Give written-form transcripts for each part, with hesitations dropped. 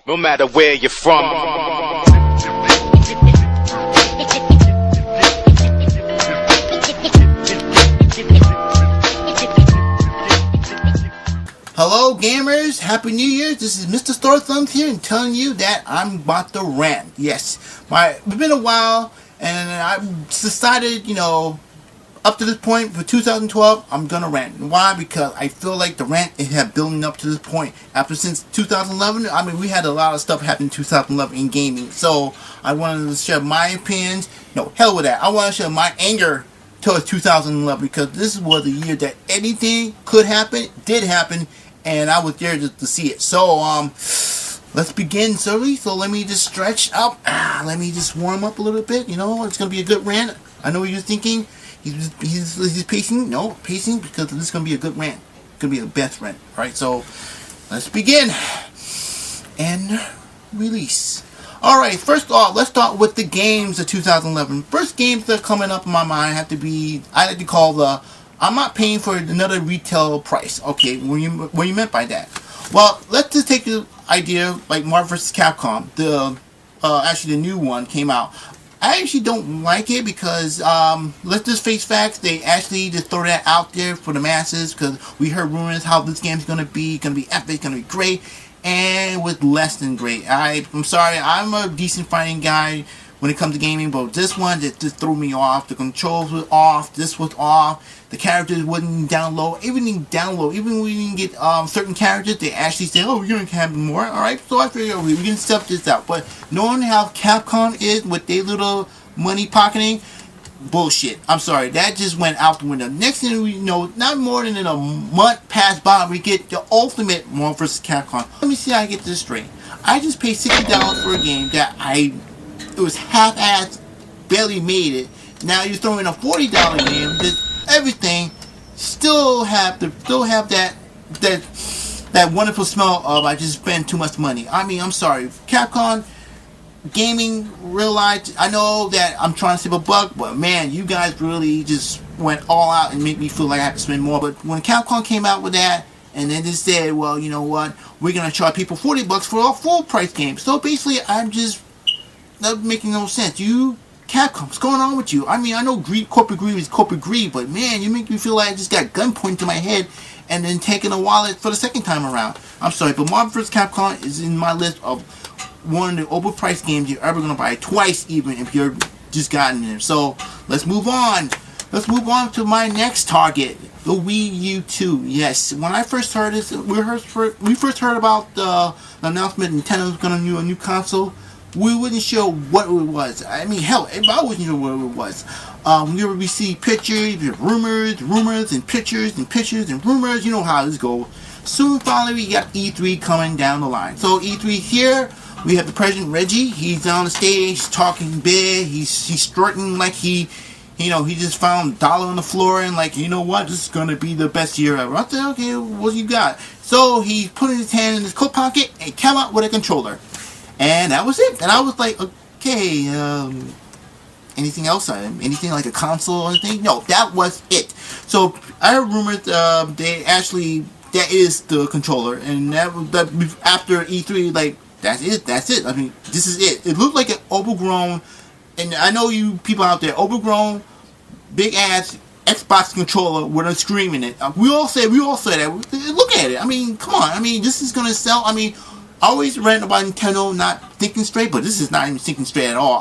no matter where you're from. Hello gamers, Happy New Year. This is Mr. Star Thumbs here and telling you that I'm about to rant. Yes, it's been a while and I decided, up to this point for 2012, I'm gonna rant. Why? Because I feel like the rant has been building up to this point. Since 2011, we had a lot of stuff happen in 2011 in gaming. So I wanted to share my opinions. No, hell with that. I want to share my anger towards 2011 because this was the year that anything could happen, did happen, and I was there to see it. So let's begin, slowly. So let me just stretch up. Let me just warm up a little bit. It's gonna be a good rant. I know what you're thinking. He's pacing. No, pacing because this is gonna be a good rant. It's gonna be the best rant. All right. So let's begin and release. Alright, first off, let's start with the games of 2011. First games that are coming up in my mind have to be, I like to call I'm not paying for another retail price. Okay, what do you meant by that? Well, let's just take the idea like Marvel vs. Capcom. Actually the new one came out. I actually don't like it because, let's just face facts, they actually just throw that out there for the masses because we heard rumors how this game's gonna be epic, gonna be great. And with less than great. I'm sorry, I'm a decent fighting guy when it comes to gaming, but this one just threw me off. The controls were off, this was off, the characters wouldn't download, even when you didn't get certain characters, they actually say, oh, we're gonna have more. Alright, so I figured we can stuff this out. But knowing how Capcom is with their little money pocketing, bullshit. I'm sorry, that just went out the window. Next thing we know, not more than a month passed by, we get the ultimate Marvel vs. Capcom. Let me see how I get this straight. I just paid $60 for a game that it was half-assed, barely made it. Now you're throwing a $40 game, everything still have that wonderful smell of I just spent too much money. I'm sorry, Capcom Gaming realized, I know that I'm trying to save a buck, but man, you guys really just went all out and made me feel like I have to spend more. But when Capcom came out with that, and then they said, well, you know what, we're gonna charge people $40 for a full price game. So basically, that's making no sense. Capcom, what's going on with you? I know corporate greed is corporate greed, but man, you make me feel like I just got gun pointed to my head and then taking a wallet for the second time around. I'm sorry, but Marvel vs. Capcom is in my list of one of the overpriced games you're ever going to buy twice, even if you're just gotten there. So let's move on. Let's move on to my next target, the Wii U 2. Yes, when I first heard this, we first heard about the announcement Nintendo was going to do a new console. We wasn't sure what it was. Hell, if I wasn't sure what it was. We received pictures, rumors, and pictures, and rumors. You know how this goes. Soon, finally, we got E3 coming down the line. So E3 here. We have the President Reggie. He's on the stage talking big. He's strutting like he just found a dollar on the floor and like, you know what, this is gonna be the best year ever. I said, okay, what you got? So he put his hand in his coat pocket and came out with a controller, and that was it. And I was like, okay, anything else? Anything like a console or anything? No, that was it. So I heard rumors that is the controller, and that after E3, like. That's it. This is it. It looked like an overgrown, and I know you people out there, overgrown, big ass Xbox controller with a screen in it. We all say that. Look at it. Come on. This is gonna sell. I always rant about Nintendo not thinking straight, but this is not even thinking straight at all.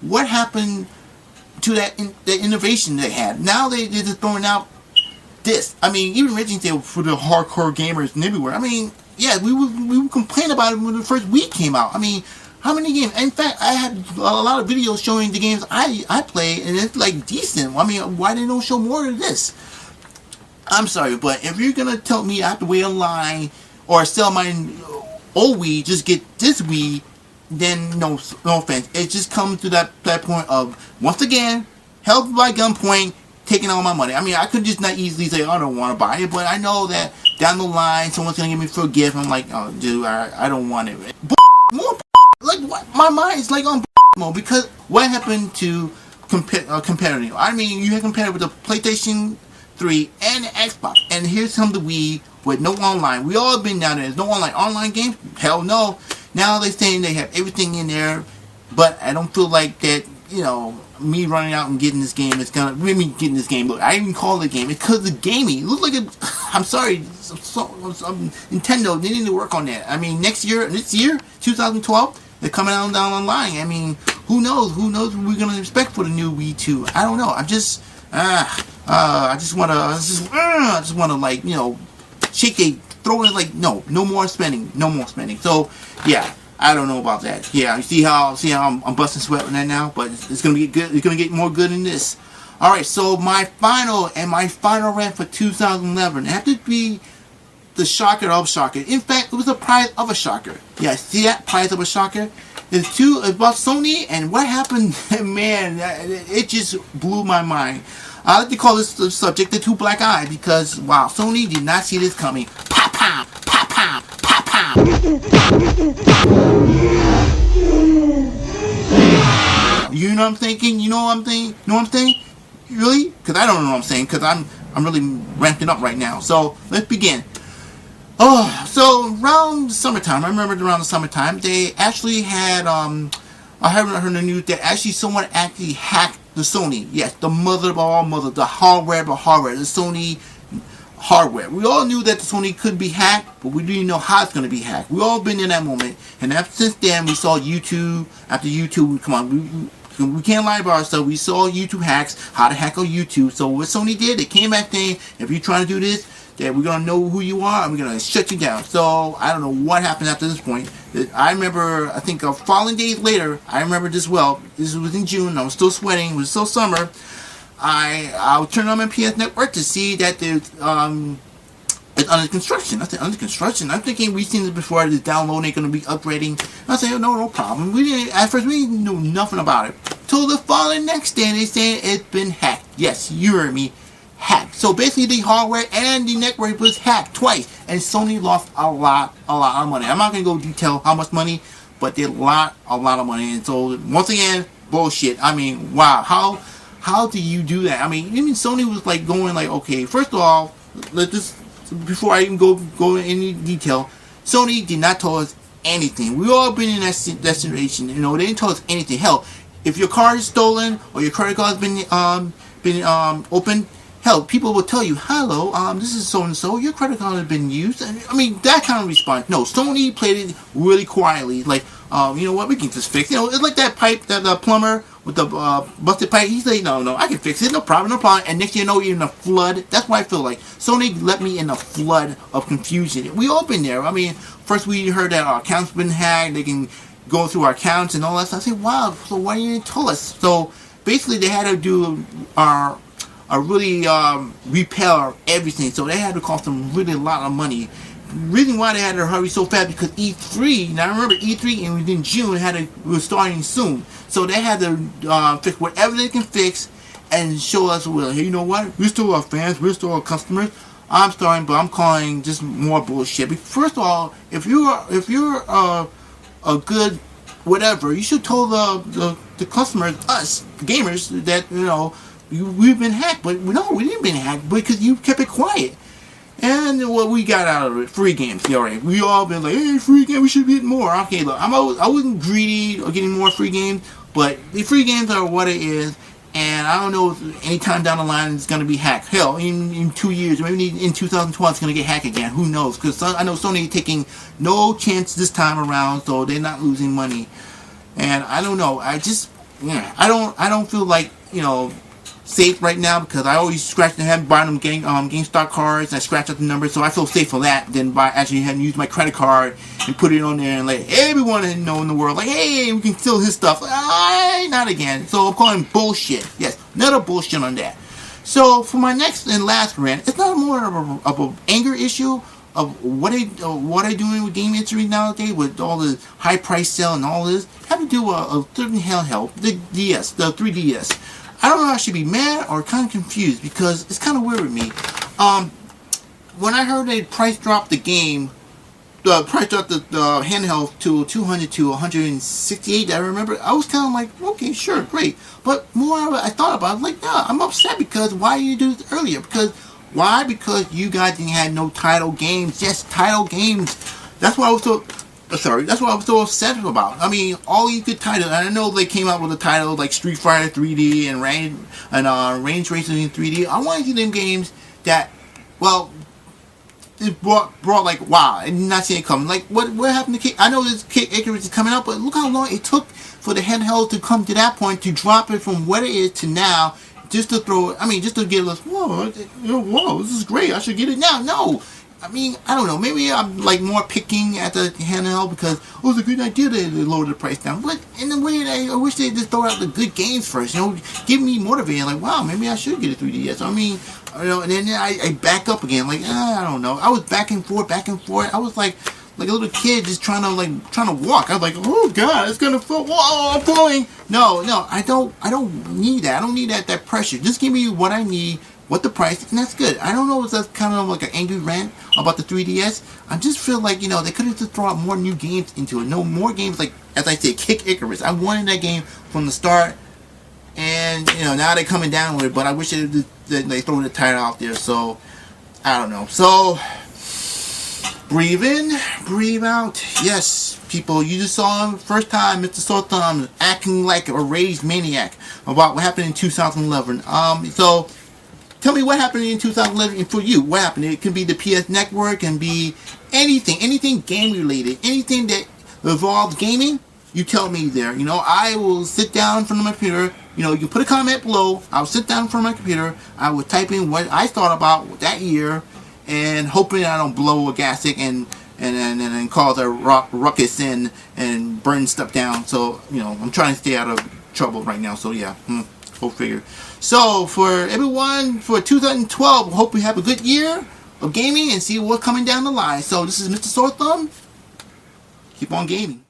What happened to that innovation they had? Now they're just throwing out this. Even Reggie said for the hardcore gamers and everywhere. Yeah, we would complain about it when the first Wii came out. How many games? In fact, I had a lot of videos showing the games I play, and it's like decent. Why they don't show more of this? I'm sorry, but if you're gonna tell me I have to wait in line or sell my old Wii, just get this Wii, then no offense. It just comes to that point of, once again, held by gunpoint, taking all my money. I could just not easily say, I don't want to buy it, but I know that down the line, someone's going to give me for a gift. I'm like, oh, dude, I don't want it. More like, what? My mind is like on mode, because what happened to competitive? You had competitive with the PlayStation 3 and the Xbox, and here's come the Wii with no online. We all have been down there. There's no online games? Hell no. Now they're saying they have everything in there, but I don't feel like that, me running out and getting this game is gonna, getting this game, look, I even call it a game, it's because the gaming, it looks like a, I'm sorry, Nintendo, they need to work on that. I mean, this year, 2012, they're coming down the line. I mean, who knows what we're gonna expect for the new Wii 2. I don't know, I just wanna like, shake a, throw it like, no more spending. So, yeah. I don't know about that. Yeah, you see how I'm busting sweat on that now, but it's gonna get good. It's gonna get more good than this. All right, so my final rant for 2011 had to be the shocker of shocker. In fact, it was the prize of a shocker. Yeah, see that prize of a shocker? It's about Sony and what happened. Man, it just blew my mind. I like to call this the subject the two black eyes because wow, Sony did not see this coming. Pop pop pop pop pop pop. You know what I'm thinking? You know what I'm thinking? You know what I'm saying? Really? Because I don't know what I'm saying. Because I'm really ramping up right now. So let's begin. Oh, so around summertime, I remember around the summertime, they actually had I haven't heard the news that actually someone actually hacked the Sony. Yes, the mother of all mother, the hardware of hardware, the Sony hardware. We all knew that the Sony could be hacked, but we didn't know how it's going to be hacked. We all been in that moment, and since then we saw YouTube. After YouTube, come on, we can't lie about ourselves. We saw YouTube hacks, how to hack on YouTube. So what Sony did, they came back saying, if you're trying to do this, that we're going to know who you are and we're going to shut you down. So I don't know what happened after this point. I remember, I think following days later, I remember this well. This was in June. I was still sweating. It was still summer. I turned on my PS Network to see that there's it's under construction. I said, under construction? I'm thinking we've seen this before. This download ain't going to be upgrading. I said, no problem. At first, we didn't know nothing about it. Till the following next day, they saying it's been hacked. Yes, you heard me. Hacked. So basically, the hardware and the network was hacked twice. And Sony lost a lot of money. I'm not going to go detail how much money, but they lost a lot of money. And so, once again, bullshit. I mean, wow. How do you do that? I mean, even Sony was like going like, okay, first of all, before I even go into any detail, Sony did not tell us anything. We all been in that situation. They didn't tell us anything. Hell, if your card is stolen or your credit card has been opened, hell, people will tell you, hello, this is so and so. Your credit card has been used. And, I mean, that kind of response. No, Sony played it really quietly. Like, you know what? We can just fix it. It's like that pipe, that the plumber with the busted pipe. He's like, no, I can fix it. No problem. And next thing you know, you're in a flood. That's what I feel like. Sony let me in a flood of confusion. We all been there. I mean, first we heard that our accounts been hacked. They can go through our accounts and all that stuff. I said, wow, so why didn't you tell us? So basically, they had to do really repair everything. So they had to cost them really a lot of money. Reason why they had to hurry so fast because E3. Now remember E3 and within June was starting soon. So they had to fix whatever they can fix and show us, well, hey, you know what? We're still our fans. We're still our customers. I'm sorry, but I'm calling just more bullshit. First of all, if you're a good whatever, you should tell the customers, us gamers, that we've been hacked. But no, we didn't been hacked because you kept it quiet. And what we got out of it, free games. Alright, we all been like, hey, free game, we should get more. Okay, look, I wasn't greedy or getting more free games, but the free games are what it is. And I don't know if any time down the line it's going to be hacked. Hell, in 2 years, maybe in 2012 it's going to get hacked again. Who knows? Because I know Sony taking no chance this time around, so they're not losing money. And I don't know. I don't feel like safe right now because I always scratch the head buying them GameStop cards. I scratch out the numbers, so I feel safe for that than by actually having to use my credit card and put it on there and let everyone know in the world, like, hey, we can steal his stuff. Not again. So I'm calling bullshit. Yes, another bullshit on that. So for my next and last rant, it's not more of an anger issue of what I doing with game industry nowadays with all the high price sale and all this. I have to do a certain handheld, the 3DS. I don't know if I should be mad or kind of confused because it's kind of weird with me. When I heard they price dropped the game, the handheld to 200 to 168, I remember, I was kind of like, okay, sure, great. But more I thought about it, I was like, yeah, I'm upset because why did you do this earlier? Because you guys didn't have no title games. Yes, title games. That's why I was so... sorry, that's what I was so upset about. I mean, all these good titles. And I know they came out with a title like Street Fighter 3D and Range Racing in 3D. I want to see them games that, well, it brought like, wow, I did not see it coming. Like, what happened to Kick? I know this Kick Icarus is coming out, but look how long it took for the handheld to come to that point, to drop it from what it is to now, just to throw it. I mean, just to get us, whoa, this is great. I should get it now. No. I mean, I don't know. Maybe I'm like more picking at the handheld because it's a good idea to lower the price down. But in the way that I wish they just throw out the good games first. Give me motivated. Like, wow, maybe I should get a 3DS. I mean, and then I back up again. Like, I don't know. I was back and forth. I was like a little kid just trying to walk. I was like, oh God, it's gonna fall. Whoa, I'm falling. No, I don't need that. I don't need that pressure. Just give me what I need. What the price, and that's good. I don't know if that's kind of like an angry rant about the 3DS. I just feel like, they could have just thrown out more new games into it. No more games like, as I said, Kick Icarus. I wanted that game from the start, and now they're coming down with it. But I wish they throw the title out there. So I don't know. So breathe in, breathe out. Yes, people, you just saw him first time, Mr. Sore Thumb acting like a raged maniac about what happened in 2011. So. Tell me what happened in 2011 for you. What happened? It can be the PS Network, can be anything game related, anything that involves gaming. You tell me there. I will sit down in front of my computer. You can put a comment below. I'll sit down in front of my computer. I will type in what I thought about that year, and hoping I don't blow a gasket and cause a ruckus and burn stuff down. So I'm trying to stay out of trouble right now. So yeah, go figure. So for everyone, for 2012, hope we have a good year of gaming and see what's coming down the line. So this is Mr. Sore Thumb. Keep on gaming.